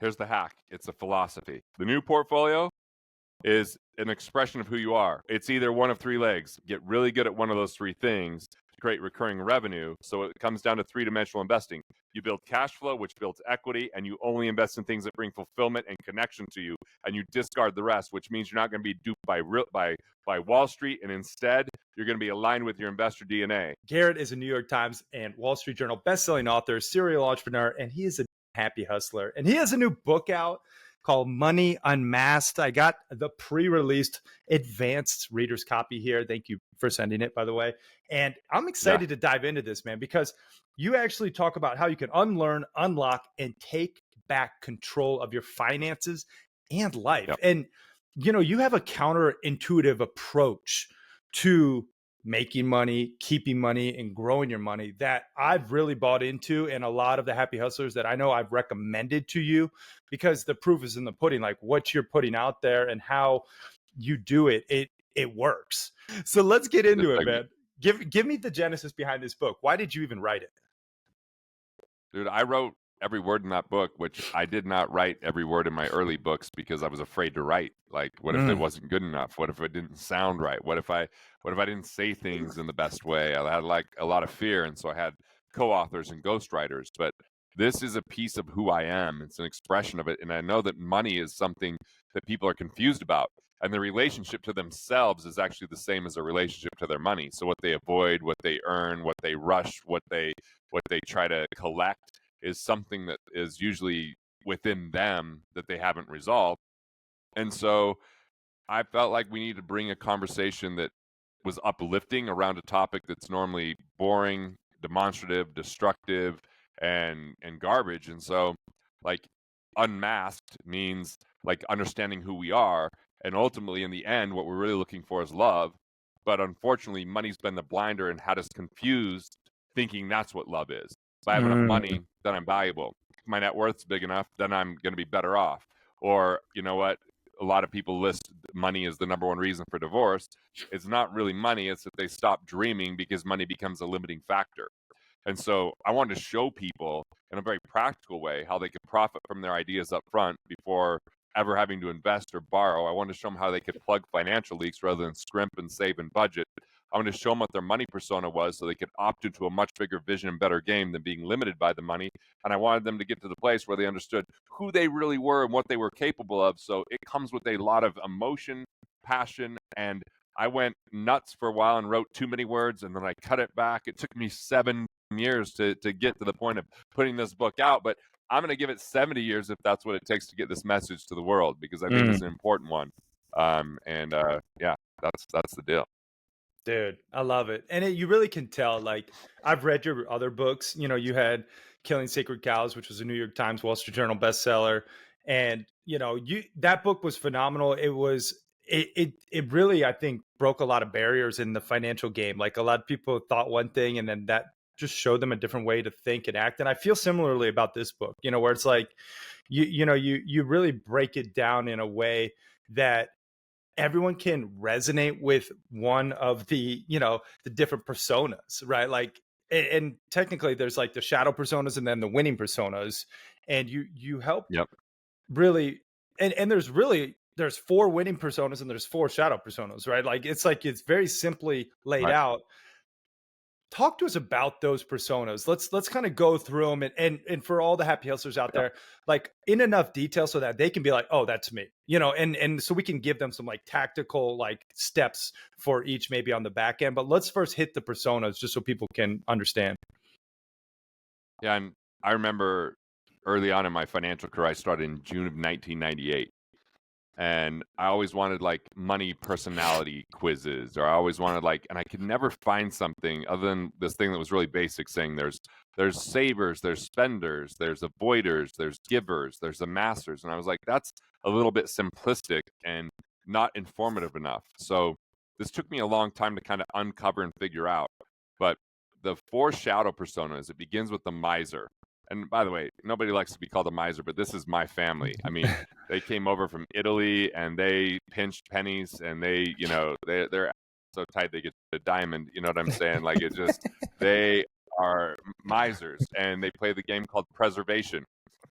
Here's the hack. It's a philosophy. The new portfolio is an expression of who you are. It's either one of three legs. Get really good at one of those three things to create recurring revenue. So it comes down to three-dimensional investing. You build cash flow, which builds equity, and you only invest in things that bring fulfillment and connection to you, and you discard the rest, which means you're not going to be duped by Wall Street, and instead you're going to be aligned with your investor DNA. Garrett is a New York Times and Wall Street Journal bestselling author, serial entrepreneur, and he is a happy hustler. And he has a new book out called Money Unmasked. I got the pre-released advanced reader's copy here. Thank you for sending it, by the way. And I'm excited to dive into this, man, because you actually talk about how you can unlearn, unlock, and take back control of your finances and life. Yep. And, you know, you have a counterintuitive approach to making money, keeping money, and growing your money that I've really bought into. And a lot of the happy hustlers that I know I've recommended to you, because the proof is in the pudding, like what you're putting out there and how you do it, it works. So let's get into it, man. Give me the genesis behind this book. Why did you even write it? Dude, I wrote every word in that book, which I did not write every word in my early books because I was afraid to write. Like, what if it wasn't good enough? What if it didn't sound right? What if I didn't say things in the best way? I had like a lot of fear, and so I had co-authors and ghostwriters. But this is a piece of who I am. It's an expression of it, and I know that money is something that people are confused about, and the relationship to themselves is actually the same as a relationship to their money. So what they avoid, what they earn, what they rush, what they try to collect is something that is usually within them that they haven't resolved. And so I felt like we need to bring a conversation that was uplifting around a topic that's normally boring, demonstrative, destructive, and garbage. And so, like, unmasked means like understanding who we are, and ultimately in the end what we're really looking for is love. But unfortunately, money's been the blinder and had us confused, thinking that's what love is. If I have enough money, then I'm valuable. If my net worth's big enough, then I'm going to be better off. Or, you know what? A lot of people list money as the number one reason for divorce. It's not really money. It's that they stop dreaming because money becomes a limiting factor. And so I wanted to show people in a very practical way how they could profit from their ideas up front before ever having to invest or borrow. I wanted to show them how they could plug financial leaks rather than scrimp and save and budget. I wanted to show them what their money persona was so they could opt into a much bigger vision and better game than being limited by the money. And I wanted them to get to the place where they understood who they really were and what they were capable of. So it comes with a lot of emotion, passion, and I went nuts for a while and wrote too many words, and then I cut it back. It took me 7 years to get to the point of putting this book out, but I'm going to give it 70 years if that's what it takes to get this message to the world, because I think it's an important one. Yeah, that's the deal. Dude, I love it. And you really can tell, like, I've read your other books. You know, you had Killing Sacred Cows, which was a New York Times, Wall Street Journal bestseller. And, you know, that book was phenomenal. It really, I think, broke a lot of barriers in the financial game. Like, a lot of people thought one thing, and then that just showed them a different way to think and act. And I feel similarly about this book, you know, where it's like, you really break it down in a way that everyone can resonate with one of the, you know, the different personas, right? Like, and technically there's like the shadow personas and then the winning personas, and you help really, and there's 4 winning personas and there's 4 shadow personas, right? Like it's very simply laid out. Talk to us about those personas. Let's kind of go through them, and for all the happy hustlers out there, like in enough detail so that they can be like, oh, that's me, you know, and so we can give them some like tactical like steps for each, maybe on the back end. But let's first hit the personas just so people can understand. Yeah, and I remember early on in my financial career, I started in June of 1998. And I always wanted like money personality quizzes, or I always wanted like, and I could never find something other than this thing that was really basic, saying there's savers, there's spenders, there's avoiders, there's givers, there's amassers. And I was like, that's a little bit simplistic and not informative enough. So this took me a long time to kind of uncover and figure out. But the 4 shadow personas, it begins with the miser. And by the way, nobody likes to be called a miser, but this is my family. I mean, they came over from Italy and they pinched pennies, and they, you know, they're so tight they get a diamond. You know what I'm saying? Like, it's just, they are misers, and they play the game called preservation.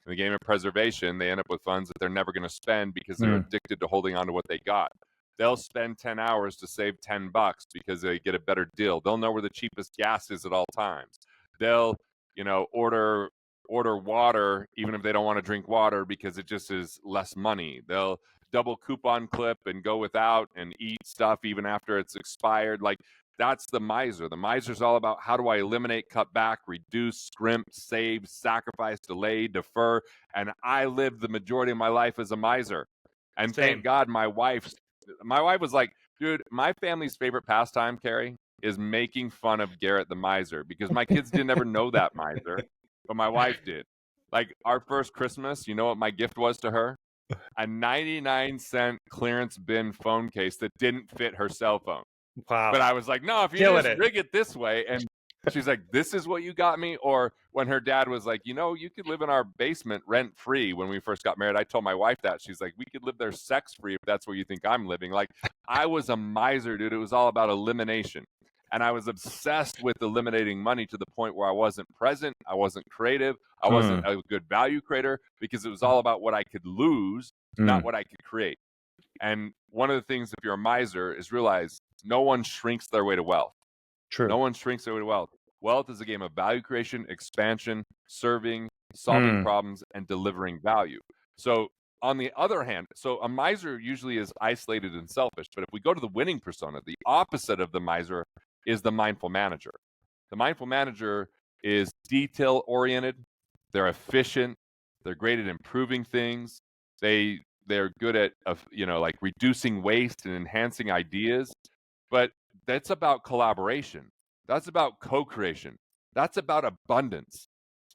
In the game of preservation, they end up with funds that they're never going to spend because they're Mm. addicted to holding on to what they got. They'll spend 10 hours to save $10 because they get a better deal. They'll know where the cheapest gas is at all times. They'll, order water even if they don't want to drink water because it just is less money. They'll double coupon clip and go without and eat stuff even after it's expired. Like, that's the miser. The miser's all about, how do I eliminate, cut back, reduce, scrimp, save, sacrifice, delay, defer. And I lived the majority of my life as a miser. And thank Same. God my wife was like, dude, my family's favorite pastime, Carrie, is making fun of Garrett the miser, because my kids didn't ever know that miser, but my wife did. Like, our first Christmas, you know what my gift was to her? A 99-cent clearance bin phone case that didn't fit her cell phone. But Wow. I was like, no, if you Killing just it. rig it this way. And she's like, this is what you got me? Or when her dad was like, you could live in our basement rent free when we first got married. I told my wife that. She's like, we could live there sex free if that's where you think I'm living. Like, I was a miser, dude. It was all about elimination. And I was obsessed with eliminating money to the point where I wasn't present. I wasn't creative. I wasn't a good value creator, because it was all about what I could lose, not what I could create. And one of the things, if you're a miser, is realize no one shrinks their way to wealth. True. No one shrinks their way to wealth. Wealth is a game of value creation, expansion, serving, solving problems, and delivering value. So, on the other hand, so a miser usually is isolated and selfish. But if we go to the winning persona, the opposite of the miser is the mindful manager. The mindful manager is detail oriented. They're efficient. They're great at improving things. They're good at like reducing waste and enhancing ideas. But that's about collaboration. That's about co-creation. That's about abundance.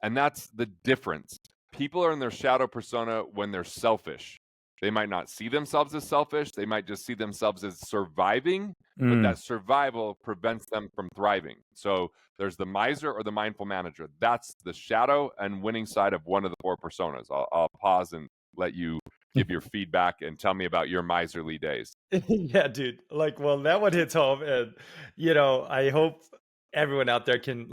And that's the difference. People are in their shadow persona when they're selfish. They might not see themselves as selfish. They might just see themselves as surviving, but that survival prevents them from thriving. So there's the miser or the mindful manager. That's the shadow and winning side of one of the four personas. I'll pause and let you give your feedback and tell me about your miserly days. Yeah, dude. Like, well, that one hits home. And, I hope everyone out there can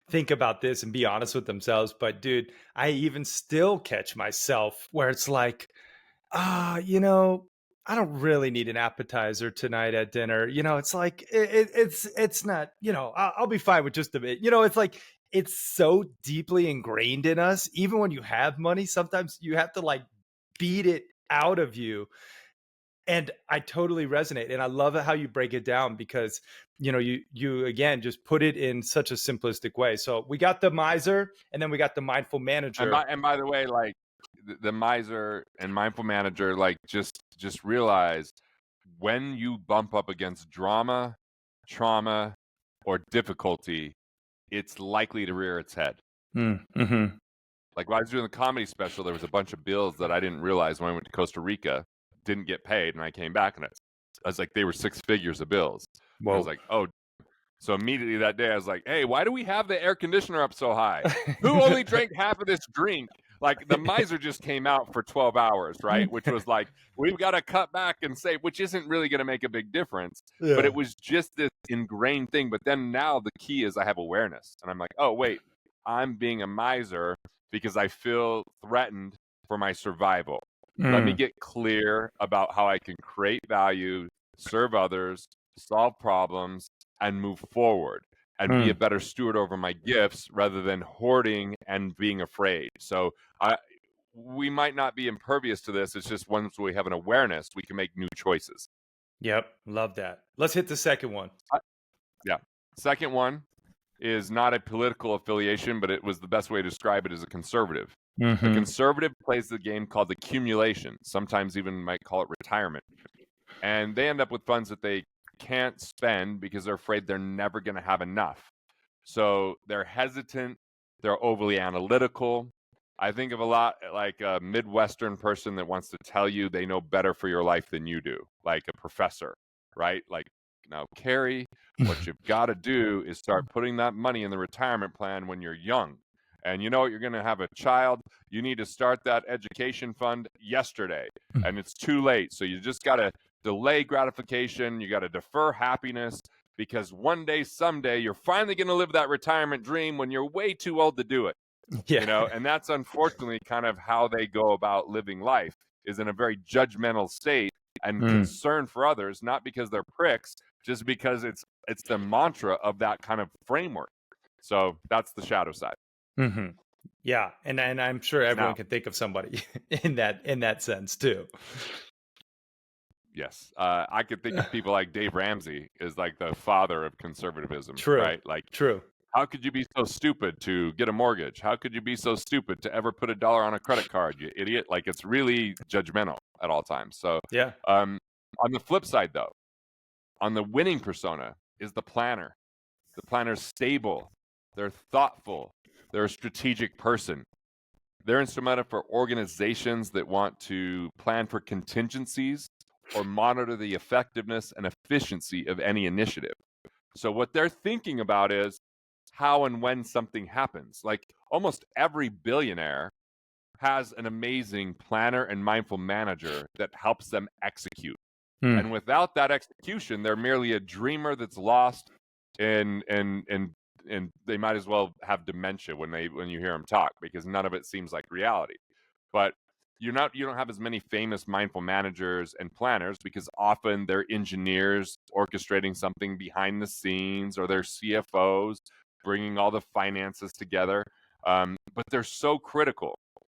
think about this and be honest with themselves. But, dude, I even still catch myself where it's like, ah, I don't really need an appetizer tonight at dinner. It's like it's not. I'll be fine with just a bit. It's like it's so deeply ingrained in us. Even when you have money, sometimes you have to beat it out of you. And I totally resonate, and I love how you break it down, because you again just put it in such a simplistic way. So we got the miser, and then we got the mindful And manager. by the way, like, the miser and mindful manager, like, just realize, when you bump up against drama, trauma, or difficulty, it's likely to rear its head. Mm-hmm. Like, when I was doing the comedy special, there was a bunch of bills that I didn't realize when I went to Costa Rica, didn't get paid, and I came back, and I was like, they were six figures of bills. And I was Whoa. like, oh. So immediately that day, I was like, hey, why do we have the air conditioner up so high? Who only drank half of this drink? Like, the miser just came out for 12 hours, right? Which was like, we've got to cut back and save, which isn't really going to make a big difference. But Yeah. it was just this ingrained thing. But then now the key is I have awareness. And I'm like, oh, wait, I'm being a miser because I feel threatened for my survival. Let me get clear about how I can create value, serve others, solve problems, and move forward, and be a better steward over my gifts rather than hoarding and being afraid. So we might not be impervious to this. It's just once we have an awareness, we can make new choices. Yep. Love that. Let's hit the second one. Yeah. Second one is not a political affiliation, but it was the best way to describe it as a conservative. A conservative plays the game called accumulation. Sometimes even might call it retirement. And they end up with funds that they can't spend because they're afraid they're never going to have enough. So they're hesitant. They're overly analytical. I think of a lot like a Midwestern person that wants to tell you they know better for your life than you do, like a professor, right? Like, now, Carrie, what you've got to do is start putting that money in the retirement plan when you're young. And you know what? You're going to have a child. You need to start that education fund yesterday. And it's too late. So you just got to delay gratification. You got to defer happiness, because one day, someday, you're finally going to live that retirement dream when you're way too old to do it. you know, and that's unfortunately kind of how they go about living life, is in a very judgmental state and Mm, concern for others, not because they're pricks, just because it's the mantra of that kind of framework. So that's the shadow side. hmm. Yeah, and I'm sure everyone Now, can think of somebody in that sense too. yes, I could think of people like Dave Ramsey is like the father of conservatism, True, right? Like, true. how could you be so stupid to get a mortgage? How could you be so stupid to ever put $1 on a credit card, you idiot? Like, it's really judgmental at all times. So, Yeah. um, on the flip side, though, on the winning persona is the planner. The planner's stable. They're thoughtful. They're a strategic person. They're instrumental for organizations that want to plan for contingencies or monitor the effectiveness and efficiency of any initiative. So what they're thinking about is how and when something happens. Like almost every billionaire has an amazing planner and mindful manager that helps them execute. Mm, And without that execution, they're merely a dreamer that's lost and they might as well have dementia when you hear them talk, because none of it seems like reality. But you don't have as many famous mindful managers and planners because often they're engineers orchestrating something behind the scenes, or they're CFOs bringing all the finances together. But they're so critical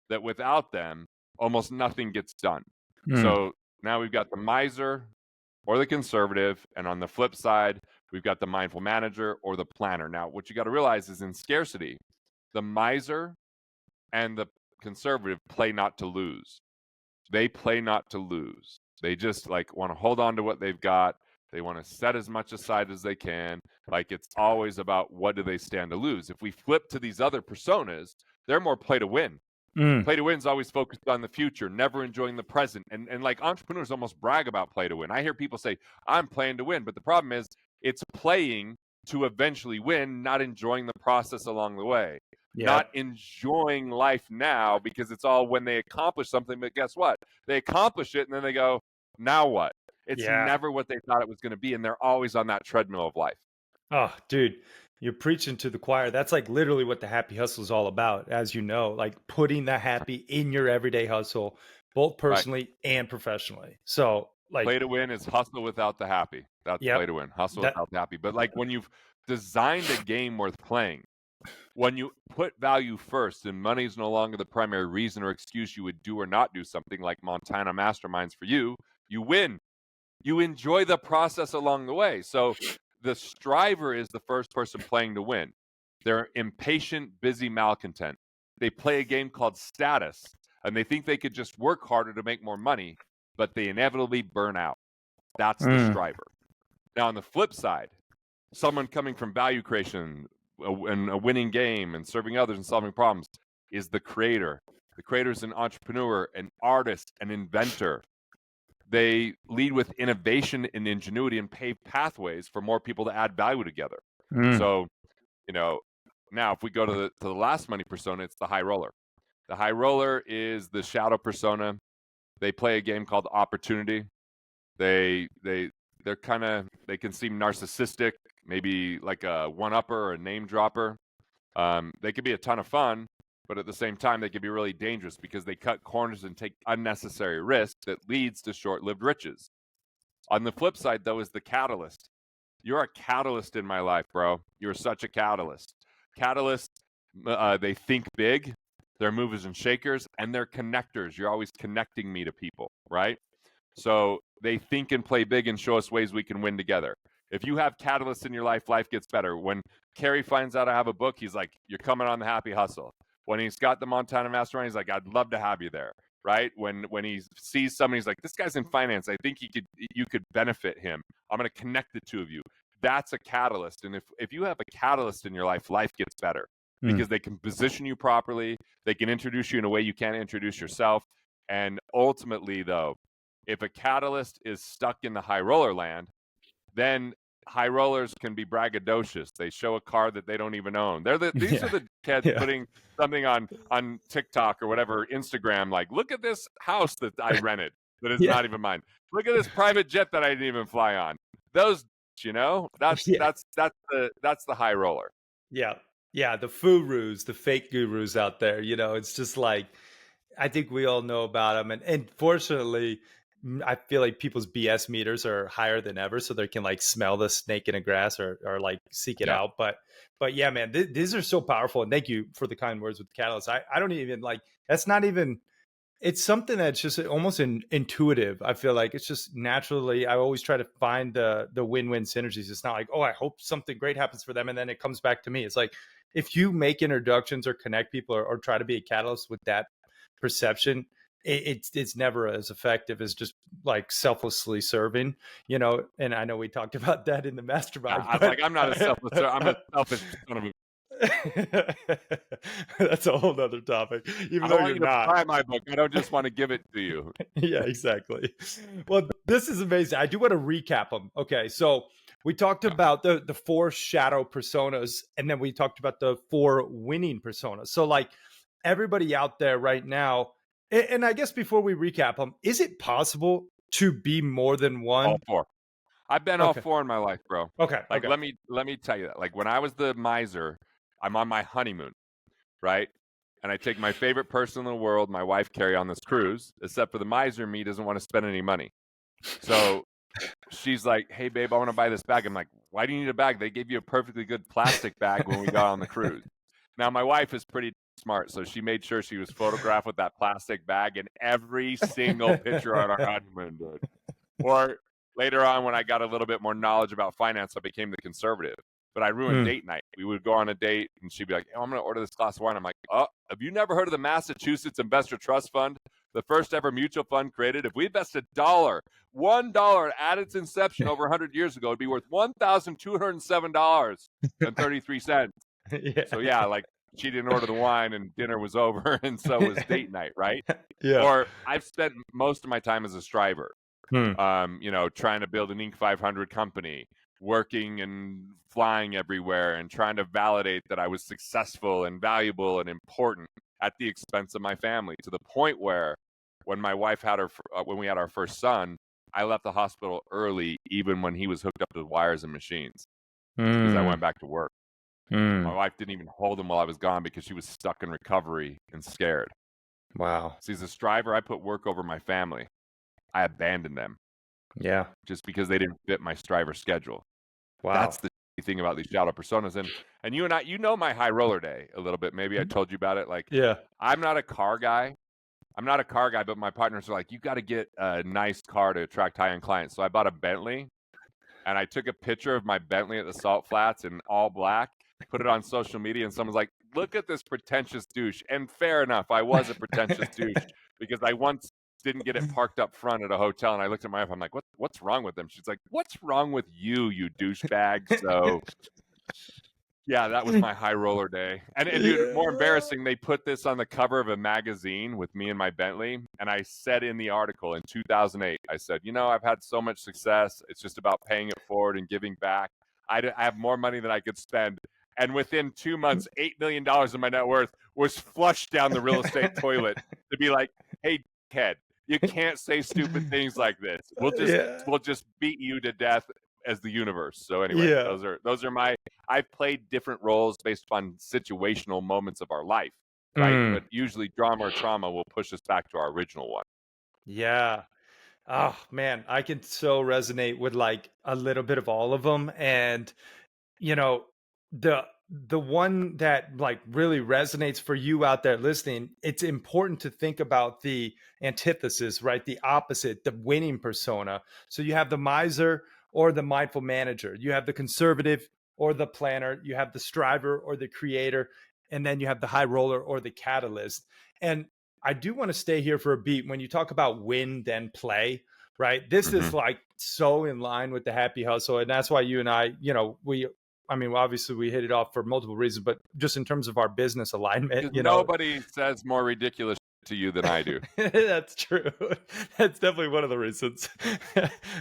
that without them, almost nothing gets done. mm, So now we've got the miser or the conservative, and on the flip side, we've got the mindful manager or the planner. Now, what you got to realize is in scarcity, the miser and the conservative play not to lose. They play not to lose. They just like want to hold on to what they've got. They want to set as much aside as they can. Like it's always about what do they stand to lose. If we flip to these other personas, they're more play to win. mm. Play to win is always focused on the future, never enjoying the present. And like entrepreneurs almost brag about play to win. I hear people say, I'm playing to win. But the problem is it's playing to eventually win, not enjoying the process along the way, not Yep. enjoying life now, because it's all when they accomplish something. But guess what? They accomplish it and then they go, now what? It's Yeah. never what they thought it was going to be. And they're always on that treadmill of life. Oh, dude, you're preaching to the choir. That's like literally what the happy hustle is all about, as you know, like putting the happy in your everyday hustle, both Right. personally and professionally. So, like, Play to win is hustle without the happy. That's yep, play to win. Hustle that, without the happy. But like when you've designed a game worth playing, when you put value first and money is no longer the primary reason or excuse you would do or not do something like Montana Masterminds for you, you win. You enjoy the process along the way. So the striver is the first person playing to win. They're impatient, busy, malcontent. They play a game called status, and they think they could just work harder to make more money, but they inevitably burn out. That's the mm, striver. Now, on the flip side, someone coming from value creation and a winning game and serving others and solving problems is the creator. The creator is an entrepreneur, an artist, an inventor. They lead with innovation and ingenuity and pave pathways for more people to add value together. mm, So, you know, now if we go to the last money persona, it's the high roller. The high roller is the shadow persona. They play a game called opportunity. They they they can seem narcissistic, maybe like a one upper or a name dropper. They can be a ton of fun, but at the same time they can be really dangerous because they cut corners and take unnecessary risks that leads to short-lived riches. On the flip side, though, is the catalyst. You're a catalyst in my life, bro. You're such a catalyst. Catalysts, they think big. They're movers and shakers, and they're connectors. You're always connecting me to people, right? So they think and play big and show us ways we can win together. If you have catalysts in your life, life gets better. When Kerry finds out I have a book, he's like, "You're coming on the Happy Hustle." When he's got the Montana Mastermind, he's like, "I'd love to have you there." Right? When he sees somebody, he's like, "This guy's in finance. I think you could benefit him. I'm going to connect the two of you." That's a catalyst. And if you have a catalyst in your life, life gets better mm. because they can position you properly. They can introduce you in a way you can't introduce yourself. And ultimately, though, if a catalyst is stuck in the high roller land, then high rollers can be braggadocious. They show a car that they don't even own. These are Yeah, the kids yeah, putting something on TikTok or whatever, Instagram, like, look at this house that I rented that is yeah, not even mine. Look at this private jet that I didn't even fly on. Those, that's yeah, that's the high roller. yeah. Yeah, the gurus, the fake gurus out there, it's just like I think we all know about them, and fortunately, I feel like people's BS meters are higher than ever, so they can like smell the snake in the grass or like seek it Yeah. out. But yeah, man, these are so powerful, and thank you for the kind words with the catalyst. I don't even like that's not even it's something that's just almost intuitive. I feel like it's just naturally. I always try to find the win-win synergies. It's not like, oh, I hope something great happens for them, and then it comes back to me. It's like if you make introductions or connect people or try to be a catalyst with that perception, it's never as effective as just like selflessly serving. And I know we talked about that in the Yeah, mastermind, I'm like, but I'm not a selfless. I'm a selfish son of a. that's a whole nother topic, even I though want you're you to not. buy my book. I don't just want to give it to you. Yeah, exactly. Well, this is amazing. I do want to recap them. Okay, so we talked Yeah. about the four shadow personas, and then we talked about the four winning personas. So, like everybody out there right now, and I guess before we recap them, is it possible to be more than All one? four. I've been all Okay, four in my life, bro. okay, Like, okay. let me tell you that. Like when I was the miser, I'm on my honeymoon, right? And I take my favorite person in the world, my wife, Carrie, on this cruise. Except for the miser, me doesn't want to spend any money. So she's like, "Hey, babe, I want to buy this bag." I'm like, "Why do you need a bag? They gave you a perfectly good plastic bag when we got on the cruise." Now, my wife is pretty smart, so she made sure she was photographed with that plastic bag in every single picture on our honeymoon, dude. Or later on, when I got a little bit more knowledge about finance, I became the conservative. But I ruined Mm. date night. We would go on a date, and she'd be like, "Oh, I'm going to order this glass of wine." I'm like, "Oh, have you never heard of the Massachusetts Investor Trust Fund, the first ever mutual fund created? If we invested $1 at its inception over 100 years ago, it'd be worth $1,207.33." So Yeah, yeah, like she didn't order the wine, and dinner was over, and so was date night, right? yeah. Or I've spent most of my time as a striver, Hmm. trying to build an Inc. 500 company, working and flying everywhere and trying to validate that I was successful and valuable and important at the expense of my family, to the point where when my wife had when we had our first son, I left the hospital early, even when he was hooked up to wires and machines, because I Mm. went back to work. My Mm. wife didn't even hold him while I was gone because she was stuck in recovery and scared. Wow. See, as a striver, I put work over my family. I abandoned them Yeah. just because they didn't fit my striver schedule. That's Wow. the thing about these shadow personas. And you and I, my high roller day a little bit. Maybe I told you about it. Like, Yeah. I'm not a car guy. I'm not a car guy, but my partners are like, you got to get a nice car to attract high-end clients. So I bought a Bentley, and I took a picture of my Bentley at the Salt Flats in all black, put it on social media, and someone's like, "Look at this pretentious douche." And fair enough, I was a pretentious douche because I once didn't get it parked up front at a hotel, and I looked at my wife. I'm like, "What's wrong with them?" She's like, "What's wrong with you, you douchebag?" So yeah, that was my high roller day. And dude, more Yeah. embarrassing, they put this on the cover of a magazine with me and my Bentley. And I said in the article in 2008, I said, I've had so much success. It's just about paying it forward and giving back. I have more money than I could spend. And within 2 months, $8 million of my net worth was flushed down the real estate toilet to be like, "Hey, kid, you can't say stupid things like this. Yeah. We'll just beat you to death as the universe." So anyway, Yeah. those are my. I've played different roles based upon situational moments of our life, right? Mm. But usually drama or trauma will push us back to our original one. Yeah. Oh man, I can so resonate with like a little bit of all of them. And you know, the one that like really resonates for you out there listening, it's important to think about the antithesis, right? The opposite, the winning persona. So you have the miser or the mindful manager. You have the conservative or the planner. You have the striver or the creator. And then you have the high roller or the catalyst. And I do want to stay here for a beat. When you talk about win, then play, right? This Mm-hmm. is like so in line with the happy hustle. And that's why you and I, I mean, obviously we hit it off for multiple reasons, but just in terms of our business alignment, Because nobody says more ridiculous to you than I do. that's true. That's definitely one of the reasons.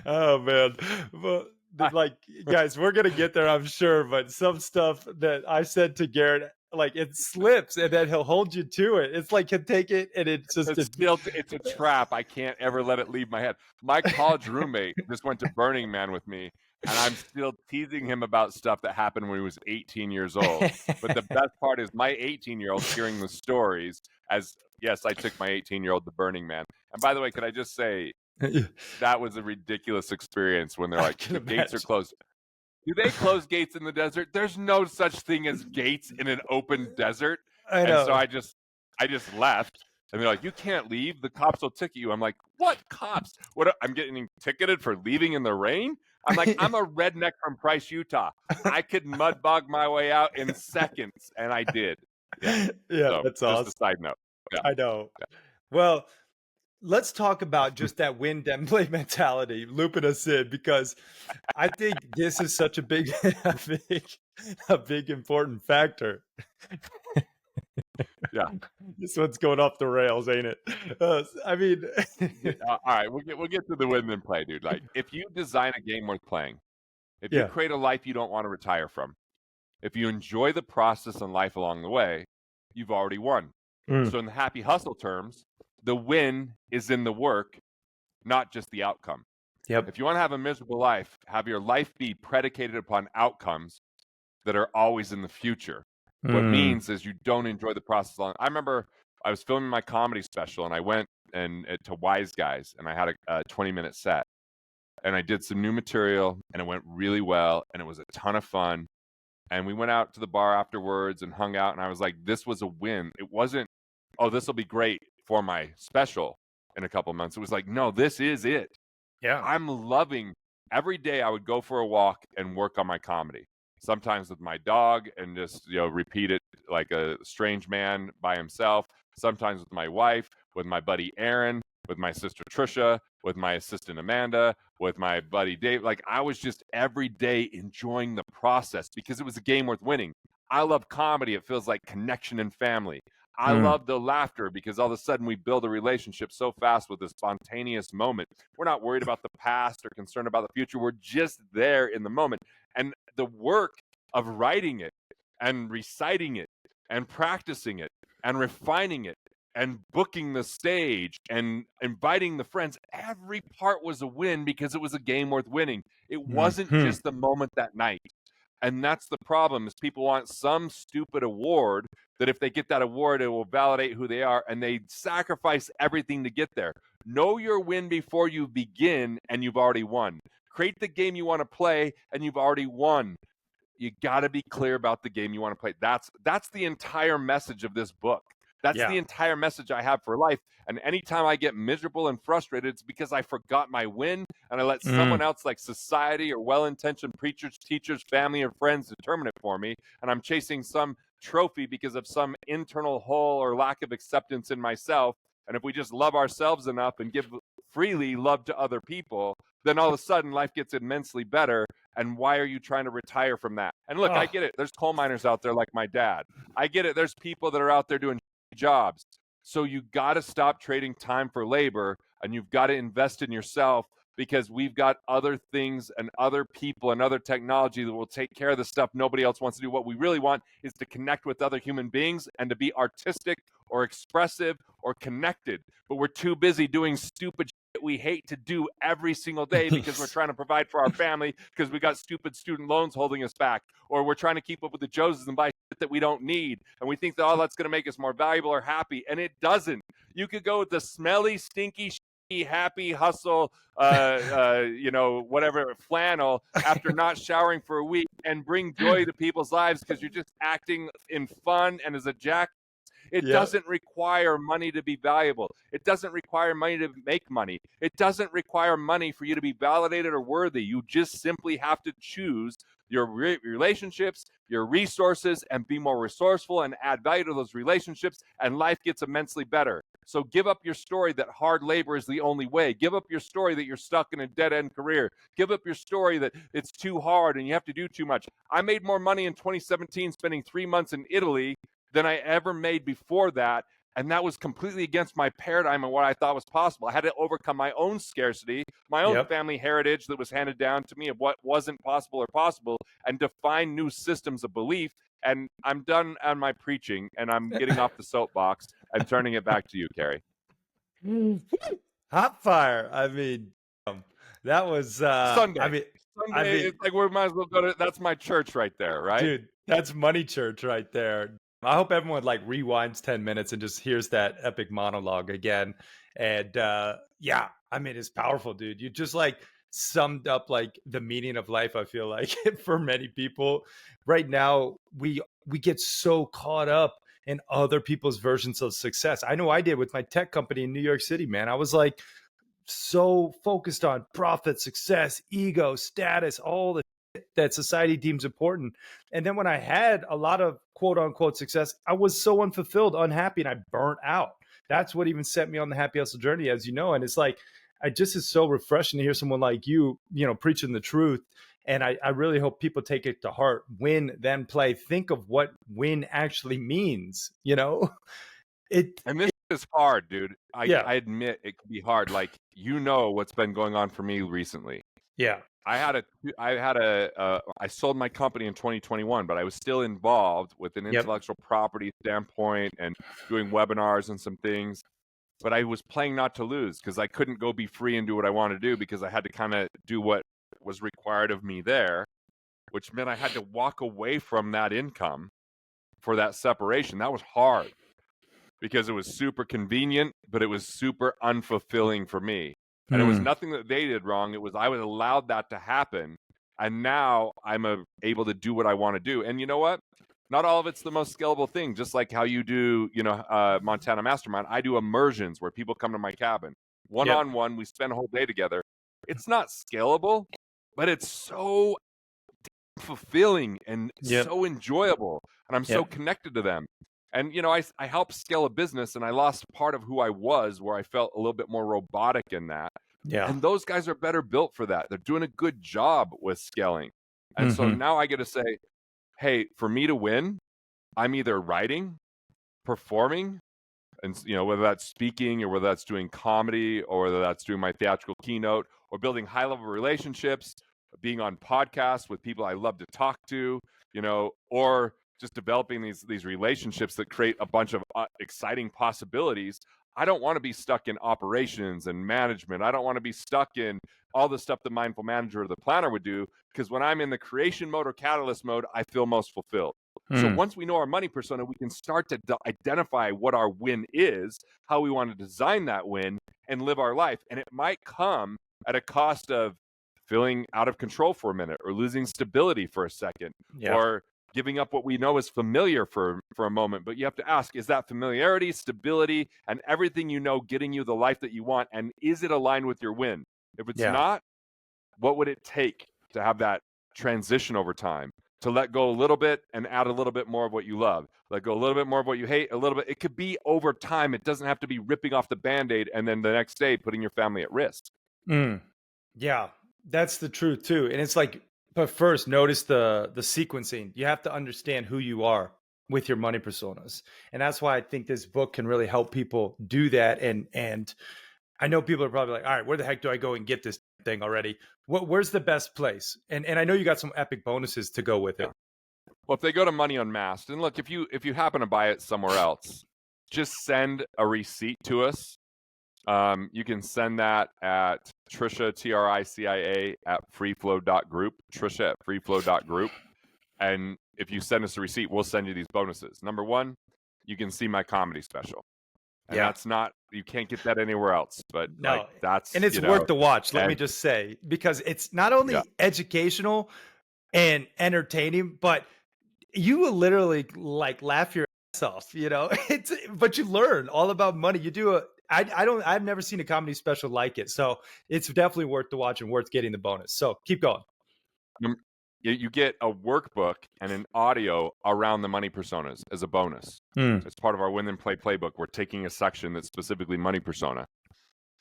Oh man. Well, like guys, we're gonna get there, I'm sure, but some stuff that I said to Garrett like it slips and then he'll hold you to it. It's like he'll take it and it's just It's a trap. I can't ever let it leave my head. My college roommate just went to Burning Man with me, and I'm still teasing him about stuff that happened when he was 18 years old. But the best part is my 18-year-old hearing the stories as, yes, I took my 18-year-old to Burning Man. And by the way, could I just say, that was a ridiculous experience when they're I like, can the gates are imagine. closed. Do they close gates in the desert? There's no such thing as gates in an open desert. I And so know. I just left. And they're like, you can't leave. The cops will ticket you. I'm like, what cops? What? I'm getting ticketed for leaving in the rain? I'm like, I'm a redneck from Price, Utah. I could mud bog my way out in seconds. And I did. Yeah. Yeah, So that's just a awesome. side note. Yeah. I know. Well, let's talk about just that win then play mentality, looping us in, because I think this is such a big, a big important factor. Yeah. This one's going off the rails, ain't it? I mean, All right. We'll get to the win then play, dude. Like, if you design a game worth playing, if you yeah. create a life you don't want to retire from, if you enjoy the process and life along the way, you've already won. Mm, So, in the happy hustle terms, the win is in the work, not just the outcome. yep. If you want to have a miserable life, have your life be predicated upon outcomes that are always in the future. What it Mm, means is you don't enjoy the process. I remember I was filming my comedy special and I went to Wise Guys and I had a 20-minute set and I did some new material and it went really well and it was a ton of fun. And we went out to the bar afterwards and hung out and I was like, this was a win. It wasn't, oh, this will be great for my special in a couple of months. It was like, no, this is it. yeah. I'm loving every day I would go for a walk and work on my comedy. Sometimes with my dog and just, repeat it like a strange man by himself. Sometimes with my wife, with my buddy Aaron, with my sister Trisha, with my assistant Amanda, with my buddy Dave. Like I was just every day enjoying the process because it was a game worth winning. I love comedy. It feels like connection and family. I Mm, love the laughter because all of a sudden we build a relationship so fast with a spontaneous moment. We're not worried about the past or concerned about the future. We're just there in the moment. And the work of writing it and reciting it and practicing it and refining it and booking the stage and inviting the friends, every part was a win because it was a game worth winning. It wasn't mhm. just the moment that night. And that's the problem is people want some stupid award that if they get that award, it will validate who they are. And they sacrifice everything to get there. Know your win before you begin and you've already won. Create the game you want to play and you've already won. You got to be clear about the game you want to play. That's the entire message of this book. That's Yeah. the entire message I have for life. And anytime I get miserable and frustrated, it's because I forgot my win and I let someone Mm, else, like society or well-intentioned preachers, teachers, family, or friends, determine it for me. And I'm chasing some trophy because of some internal hole or lack of acceptance in myself. And if we just love ourselves enough and give freely love to other people, then all of a sudden life gets immensely better. And why are you trying to retire from that? And look, I oh, get it. There's coal miners out there like my dad. I get it. There's people that are out there doing jobs. So you got to stop trading time for labor and you've got to invest in yourself because we've got other things and other people and other technology that will take care of the stuff nobody else wants to do. What we really want is to connect with other human beings and to be artistic or expressive or connected. But we're too busy doing stupid shit we hate to do every single day because we're trying to provide for our family because we got stupid student loans holding us back, or we're trying to keep up with the Joneses and buy shit that we don't need. And we think that all that's going to make us more valuable or happy. And it doesn't. You could go with the smelly, stinky, happy hustle, whatever flannel after not showering for a week and bring joy to people's lives because you're just acting in fun and as a jack. It yep. doesn't require money to be valuable. It doesn't require money to make money. It doesn't require money for you to be validated or worthy. You just simply have to choose your relationships, your resources, and be more resourceful and add value to those relationships, and life gets immensely better. So give up your story that hard labor is the only way. Give up your story that you're stuck in a dead-end career. Give up your story that it's too hard and you have to do too much. I made more money in 2017 spending 3 months in Italy than I ever made before that. And that was completely against my paradigm and what I thought was possible. I had to overcome my own scarcity, my own Yep. family heritage that was handed down to me of what wasn't possible or possible, and define new systems of belief And I'm done on my preaching, and I'm getting off the soapbox and turning it back to you, Carrie. Hot fire. I mean, that was Sunday. I Sunday, mean, it's like we might as well go to, that's my church right there, right? dude, that's money church right there. I hope everyone like rewinds 10 minutes and just hears that epic monologue again. And yeah, I mean, it's powerful, dude. You just like summed up like the meaning of life, I feel like, for many people. Right now, we get so caught up in other people's versions of success. I know I did with my tech company in New York City, man. I was like so focused on profit, success, ego, status, all the shit that society deems important. And then when I had a lot of quote unquote success, I was so unfulfilled, unhappy, and I burnt out. That's what even set me on the happy hustle journey, as you know. And it's like, I just is so refreshing to hear someone like you know, preaching the truth. And I really hope people take it to heart. Win, then play. Think of what win actually means. You know, it, And this is hard, dude. yeah, I admit it can be hard. Like, you know what's been going on for me recently. yeah, I sold my company in 2021, but I was still involved with an yep, intellectual property standpoint and doing webinars and some things. But I was playing not to lose because I couldn't go be free and do what I wanted to do because I had to kind of do what was required of me there, which meant I had to walk away from that income for that separation. That was hard because it was super convenient, but it was super unfulfilling for me. And it was nothing that they did wrong. It was I was allowed that to happen. And now I'm able to do what I want to do. And you know what? Not all of it's the most scalable thing. Just like how you do, Montana Mastermind, I do immersions where people come to my cabin. yep, One-on-one, we spend a whole day together. It's not scalable, but it's so fulfilling and yep, so enjoyable, and I'm so yep. connected to them. And I helped scale a business, and I lost part of who I was, where I felt a little bit more robotic in that. Yeah. And those guys are better built for that. They're doing a good job with scaling. And so Mhm. now I get to say, hey, for me to win, I'm either writing, performing, and whether that's speaking or whether that's doing comedy or whether that's doing my theatrical keynote or building high level relationships, being on podcasts with people I love to talk to, or just developing these relationships that create a bunch of exciting possibilities. I don't want to be stuck in operations and management. I don't want to be stuck in all the stuff the mindful manager or the planner would do, because when I'm in the creation mode or catalyst mode, I feel most fulfilled. So Mm. once we know our money persona, we can start to identify what our win is, how we want to design that win, and live our life. And it might come at a cost of feeling out of control for a minute, or losing stability for a second, Yeah. or giving up what we know is familiar for a moment. But you have to ask, is that familiarity, stability, and everything you know getting you the life that you want? And is it aligned with your win? If it's Yeah. not, what would it take to have that transition over time, to let go a little bit and add a little bit more of what you love, let go a little bit more of what you hate, a little bit? It could be over time. It doesn't have to be ripping off the Band-Aid and then the next day putting your family at risk. Mm. Yeah. That's the truth too. And it's like, but first notice the sequencing. You have to understand who you are with your money personas. And that's why I think this book can really help people do that. And I know people are probably like, all right, where the heck do I go and get this thing already? Where's the best place? And I know you got some epic bonuses to go with Yeah. it. Well, if they go to Money Unmasked, and look, if you happen to buy it somewhere else, just send a receipt to us. You can send that at Tricia, TRICIA, at freeflow.group, Tricia at freeflow.group. And if you send us a receipt, we'll send you these bonuses. Number one, you can see my comedy special. And Yeah. that's not, you can't get that anywhere else. But like, No. And that's, it's worth the watch, let me and just say, because it's not yeah. only educational and entertaining, but you will literally like laugh your ass off, you know. It's but you learn all about money. You do a I've never seen a comedy special like it. So it's definitely worth the watch and worth getting the bonus. So keep going. You get a workbook and an audio around the money personas as a bonus. Mm. It's part of our Win and Play playbook. We're taking a section that's specifically money persona.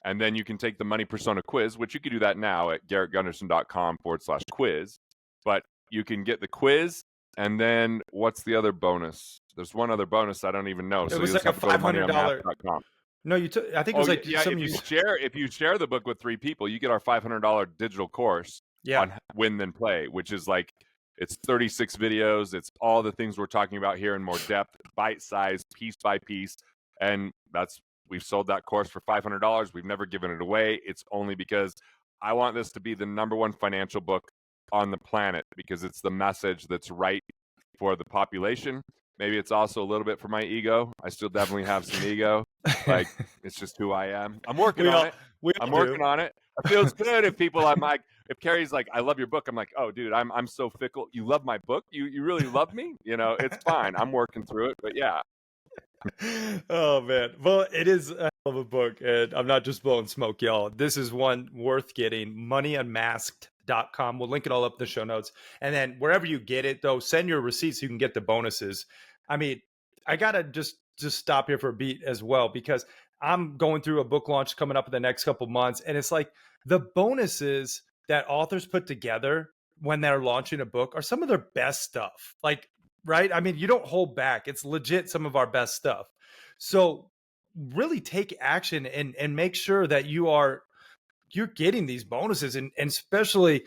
And then you can take the money persona quiz, which you can do that now at garrettgunderson.com/quiz. But you can get the quiz. And then what's the other bonus? There's one other bonus I don't even know. It So you was just like a have to go to $500. moneyunmasked.com. No, you took I think it Oh was like yeah, some you if you share the book with 3 people, you get our $500 digital course yeah. on Win Then Play, which is like It's 36 videos. It's all the things we're talking about here in more depth, bite-sized, piece by piece. And we've sold that course for $500. We've never given it away. It's only because I want this to be the #1 financial book on the planet, because it's the message that's right for the population. Maybe it's also a little bit for my ego. I still definitely have some ego. Like, it's just who I am. I'm working we on all it. we all I'm do. working on it. It feels good if people, I'm like, if Carrie's like, I love your book. I'm like, oh, dude, I'm so fickle. You love my book? You really love me? You know, it's fine. I'm working through it. But yeah. Oh man. Well, it is a hell of a book, and I'm not just blowing smoke, y'all. This is one worth getting. Moneyunmasked.com. We'll link it all up in the show notes. And then wherever you get it, though, send your receipts so you can get the bonuses. I mean, I gotta just stop here for a beat as well, because I'm going through a book launch coming up in the next couple months, and it's like the bonuses that authors put together when they're launching a book are some of their best stuff. Like, right? I mean, you don't hold back. It's legit some of our best stuff. So really take action and make sure that you're getting these bonuses, and especially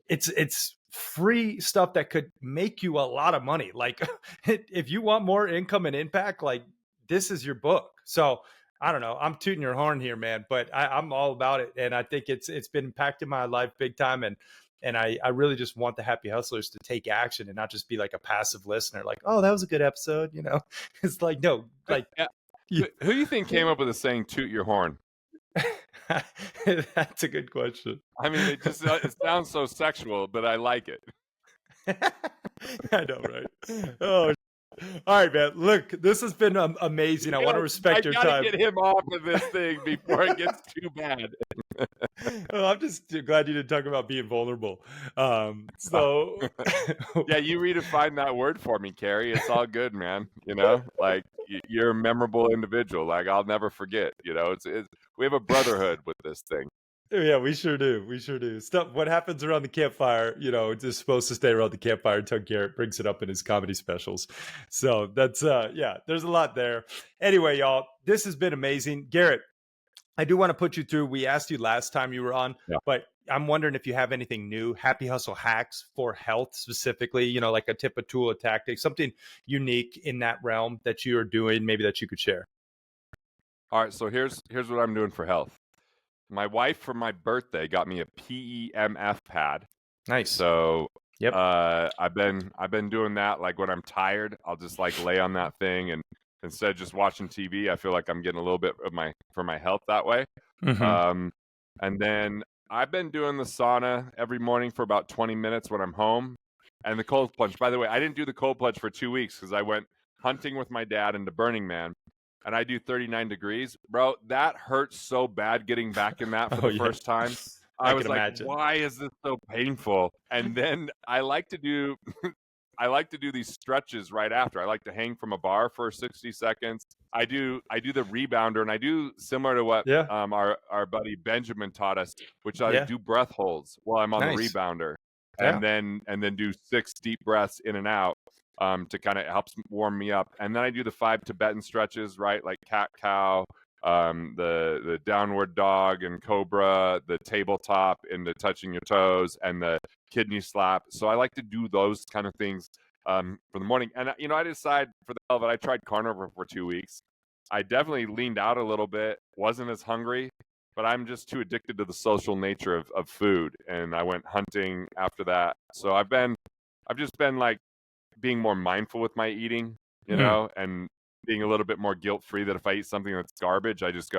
it's free stuff that could make you a lot of money. Like if you want more income and impact, like this is your book. So I don't know. I'm tooting your horn here, man, but I'm all about it, and I think it's been impacting my life big time. And I really just want the happy hustlers to take action and not just be like a passive listener, like, oh, that was a good episode, you know. It's like, no, like Yeah. you, Who do you think came up with the saying, toot your horn? that's a good question. I mean, it sounds so sexual, but I like it. I know, right? Oh, all right, man. Look, this has been amazing. I want to I respect your gotta time. get him off of this thing before it gets too bad. Oh, I'm just glad you didn't talk about being vulnerable. So, Yeah, you redefine that word for me, Carrie. It's all good, man. You know, like you're a memorable individual. Like I'll never forget. You know, it's we have a brotherhood with this thing. yeah, we sure do. We sure do. Stuff. What happens around the campfire, it's just supposed to stay around the campfire until Garrett brings it up in his comedy specials. So that's yeah. There's a lot there. Anyway, y'all, this has been amazing, Garrett. I do want to put you through. We asked you last time you were on, Yeah. but I'm wondering if you have anything new, happy hustle hacks for health specifically, like a tip, a tool, a tactic, something unique in that realm that you are doing, maybe that you could share. All right. So here's what I'm doing for health. My wife for my birthday got me a PEMF pad. Nice. So Yep. I've been doing that. Like when I'm tired, I'll just like lay on that thing, and instead of just watching TV, I feel like I'm getting a little bit of for my health that way. Mm-hmm. And then I've been doing the sauna every morning for about 20 minutes when I'm home, and the cold plunge. By the way, I didn't do the cold plunge for 2 weeks because I went hunting with my dad into Burning Man, and I do 39 degrees, bro. That hurts so bad getting back in that for Oh the yeah. first time. I I can was like, imagine. why is this so painful? And then I like to do I like to do these stretches right after. I like to hang from a bar for 60 seconds. I do the rebounder, and I do similar to what Yeah. our buddy Benjamin taught us, which I Yeah. do breath holds while I'm on the Nice. rebounder, Yeah. and then do 6 deep breaths in and out, to kind of help warm me up. And then I do the 5 Tibetan stretches, right? Like cat cow, the downward dog and cobra, the tabletop into touching your toes, and the kidney slap. So I like to do those kind of things for the morning. And I decide for the hell of it, I tried carnivore for 2 weeks. I definitely leaned out a little bit, wasn't as hungry, but I'm just too addicted to the social nature of food. And I went hunting after that. So I've just been like being more mindful with my eating, Mm. and being a little bit more guilt free, that if I eat something that's garbage, I just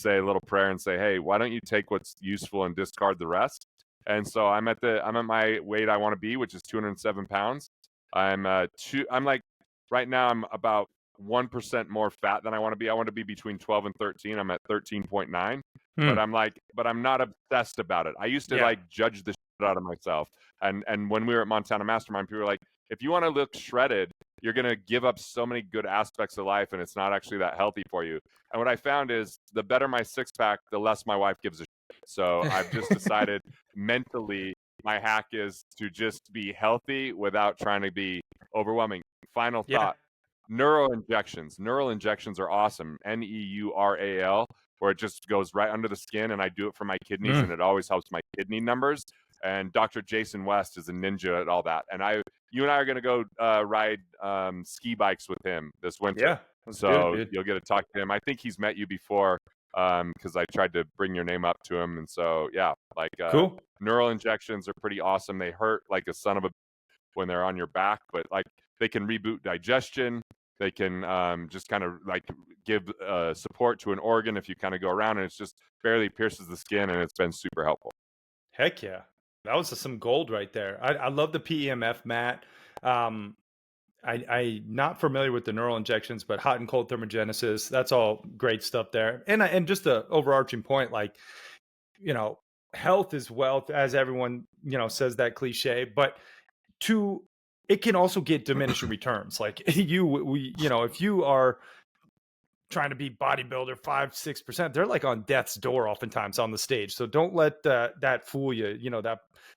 say a little prayer and say, hey, why don't you take what's useful and discard the rest? And so I'm at my weight I want to be, which is 207 pounds. I'm like right now I'm about 1% more fat than I want to be. I want to be between 12 and 13. I'm at 13.9. But Mm. I'm not obsessed about it. I used to Yeah. like judge the shit out of myself. And when we were at Montana Mastermind, people were like, if you want to look shredded, you're going to give up so many good aspects of life, and it's not actually that healthy for you. And what I found is the better my six pack, the less my wife gives a shit. So I've just decided mentally my hack is to just be healthy without trying to be overwhelming. Final Yeah. thought. Neural injections. Neural injections are awesome. Neural, where it just goes right under the skin, and I do it for my kidneys, Mm. and it always helps my kidney numbers. and Dr. Jason West is a ninja at all that. And you and I are going to go ride ski bikes with him this winter. Yeah, let's do it, So dude. you'll get to talk to him. I think he's met you before because I tried to bring your name up to him. And so, yeah, like Cool. neural injections are pretty awesome. They hurt like a son of a when they're on your back, but like they can reboot digestion. They can just kind of like give support to an organ if you kind of go around and it's just barely pierces the skin, and it's been super helpful. Heck yeah. That was some gold right there. I love the PEMF, Matt. I'm not familiar with the neural injections, but hot and cold thermogenesis, that's all great stuff there. And just the overarching point, like, you know, health is wealth, as everyone, says that cliche, but it can also get diminishing returns. Like if you are trying to be bodybuilder 5-6%, they're like on death's door oftentimes on the stage. So don't let that fool you,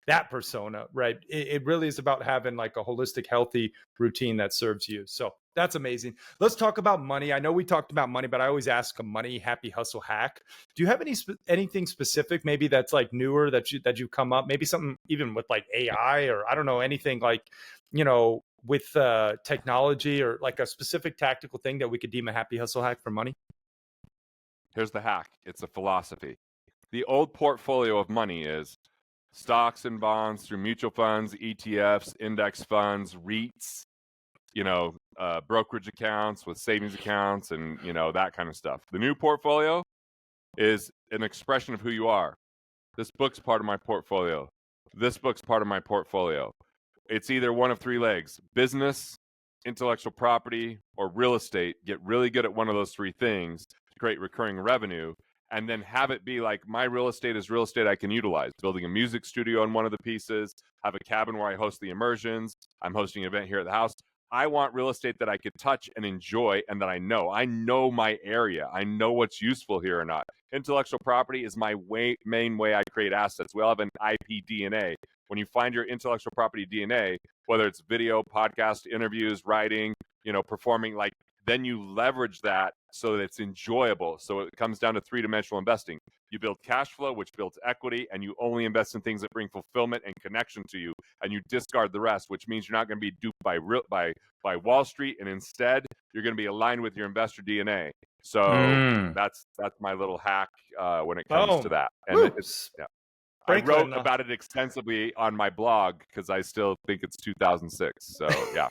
that persona, right? It really is about having like a holistic, healthy routine that serves you. So that's amazing. Let's talk about money. I know we talked about money, but I always ask a money happy hustle hack. Do you have anything specific, maybe that's like newer that you come up, maybe something even with like AI, or I don't know, anything like, with technology, or like a specific tactical thing that we could deem a happy hustle hack for money? Here's the hack. It's a philosophy. The old portfolio of money is stocks and bonds through mutual funds, ETFs, index funds, REITs, brokerage accounts with savings accounts and, that kind of stuff. The new portfolio is an expression of who you are. This book's part of my portfolio. This book's part of my portfolio. It's either one of three legs: business, intellectual property, or real estate. Get really good at one of those three things to create recurring revenue, and then have it be like, my real estate is real estate I can utilize. Building a music studio on one of the pieces, have a cabin where I host the immersions. I'm hosting an event here at the house. I want real estate that I could touch and enjoy and that I know. I know my area. I know what's useful here or not. Intellectual property is my main way I create assets. We all have an IP DNA. When you find your intellectual property DNA, whether it's video, podcast, interviews, writing, performing, like, then you leverage that so that it's enjoyable. So it comes down to three-dimensional investing. You build cash flow, which builds equity, and you only invest in things that bring fulfillment and connection to you, and you discard the rest, which means you're not going to be duped by Wall Street, and instead you're going to be aligned with your investor DNA. So that's my little hack when it comes to that. And yeah. I wrote about it extensively on my blog because I still think it's 2006. So, yeah.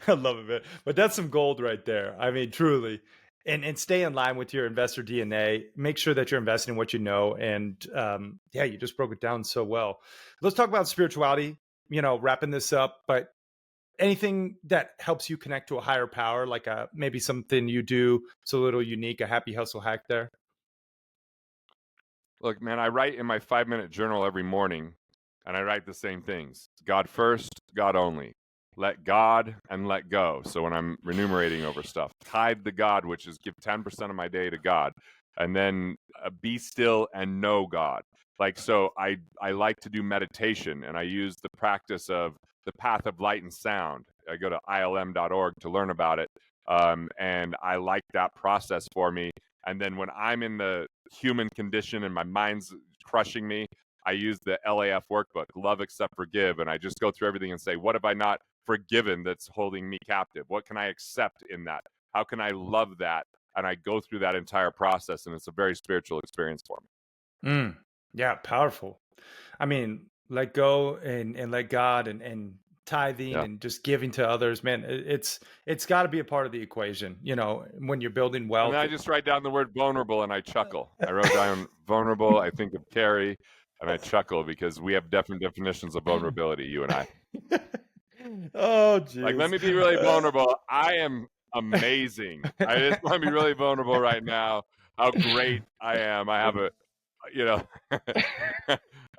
I love it, man. But that's some gold right there. I mean, truly. And stay in line with your investor DNA. Make sure that you're investing in what you know. And you just broke it down so well. Let's talk about spirituality, wrapping this up. But anything that helps you connect to a higher power, like maybe something you do it's a little unique, a happy hustle hack there? Look, man, I write in my 5-minute journal every morning, and I write the same things: God first, God only. Let God and let go. So when I'm remunerating over stuff, tithe to God, which is give 10% of my day to God, and then be still and know God. Like, so I like to do meditation, and I use the practice of the path of light and sound. I go to ilm.org to learn about it, and I like that process for me. And then when I'm in the human condition and my mind's crushing me, I use the LAF workbook, Love, Accept, Forgive, and I just go through everything and say, what have I not forgiven that's holding me captive? What can I accept in that? How can I love that? And I go through that entire process, and it's a very spiritual experience for me. Yeah, powerful. I mean, let go and let God, and tithing and just giving to others, man. It's got to be a part of the equation, when you're building And wealth. then I just write down the word vulnerable and I chuckle. I wrote down vulnerable. I think of Carrie and I chuckle because we have different definitions of vulnerability, you and I. Oh, Like, let geez. me be really vulnerable. I am amazing. I just want to be really vulnerable right now. How great I am. I have a,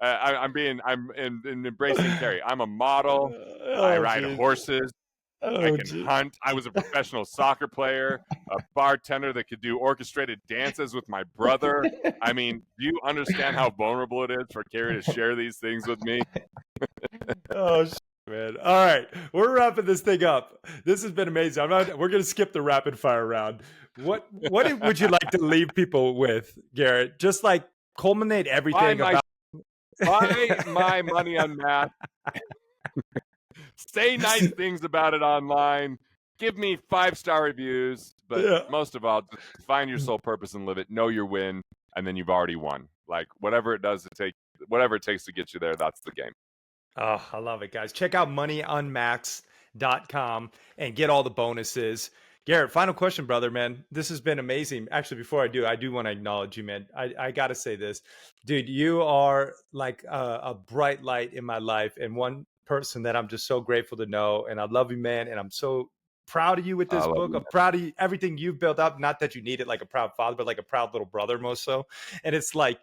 I'm embracing Carrie. I'm a model. I Oh, ride geez. horses. I Oh, can geez. hunt. I was a professional soccer player, a bartender that could do orchestrated dances with my brother. I mean, do you understand how vulnerable it is for Carrie to share these things with me? Oh, man. All right. We're wrapping this thing up. This has been amazing. We're going to skip the rapid fire round. What would you like to leave people with, Garrett? Just like culminate everything Buy my about. Buy my money on math. Say nice things about it online. Give me 5-star reviews, but Yeah. most of all, just find your sole purpose and live it. Know your win, and then you've already won. Like whatever it takes to get you there, that's the game. Oh, I love it, guys. Check out moneyunmax.com and get all the bonuses. Garrett, final question, brother, man. This has been amazing. Actually, before I do want to acknowledge you, man. I got to say this. Dude, you are like a bright light in my life and one person that I'm just so grateful to know. And I love you, man. And I'm so proud of you with I this love book. you, I'm proud of you, everything you've built up. Not that you need it like a proud father, but like a proud little brother, most so. And it's like,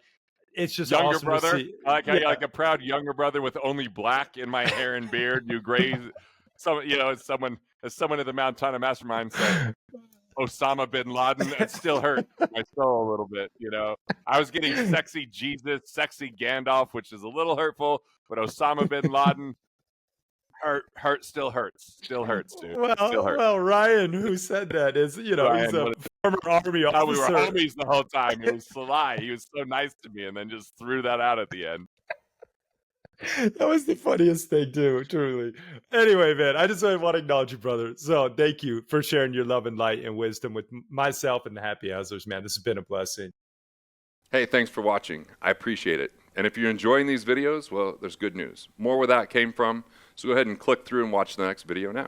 it's just younger awesome to brother. see. I Yeah. like a proud younger brother with only black in my hair and beard. You graze some, as someone at the Mount Tana Mastermind said, Osama bin Laden, it still hurt my soul a little bit. I was getting sexy Jesus, sexy Gandalf, which is a little hurtful, but Osama bin Laden still hurts, dude. It still hurts. Well, Ryan, who said that, is he's Ryan, a former army thought we were officer. homies the whole time. It was Salai. He was so nice to me, and then just threw that out at the end. That was the funniest thing, too, truly. Anyway, man, I just want to acknowledge you, brother. So thank you for sharing your love and light and wisdom with myself and the Happy Hustlers, man. This has been a blessing. Hey, thanks for watching. I appreciate it. And if you're enjoying these videos, well, there's good news. More where that came from, so go ahead and click through and watch the next video now.